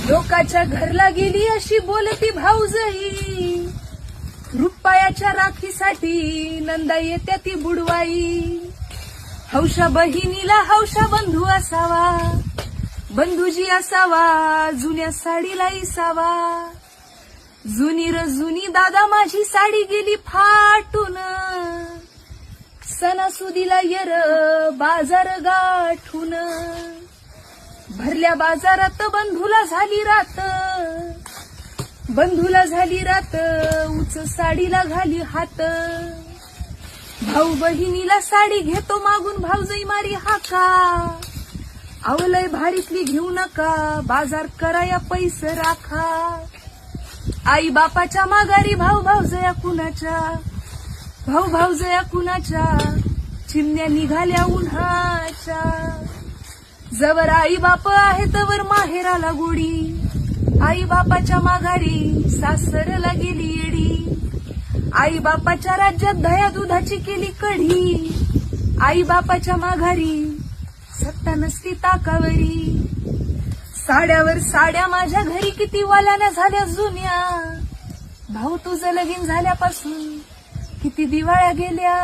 लोकाच्या घरला गेली अशी बोलती भाऊजई, रुपयाच्या राखीसाठी नंदा येत्या ती बुडवाई. हौशा बहिणीला हौशा बंधू असावा, बंधूजी असावा जुन्या साडीला इसावा. जुनी र जुनी दादा माझी साडी गेली फाटून, सणासुदीला येर बाजार गाठून. भरल्या बाजारात बंधूला झाली रात, बंधूला झाली रात उच साडीला घाली हात. भाऊ बहिणीला साडी घेतो मागून भाऊजई मारी हाका, आवलय भारीतली घेऊ नका बाजार कराया पैसे राखा. आई बापाच्या माघारी भाऊ भाऊजया कुणाच्या, भाऊ भाऊजया कुणाच्या चिमण्या निघाल्या उन्हाच्या. जवर आई बाप आहे तवर माहेराला गोडी, आई बापाच्या माघारी सासरला गेली येडी. आई बापाच्या राज्यात दया दुधाची केली कढी, आई बापाच्या माघारी सत्ता नसती ताकावरी. साड्यावर साड्या माझ्या घरी किती वाल्याने झाल्या जुन्या, भाऊ तुझं लगीन झाल्यापासून किती दिवाळ्या गेल्या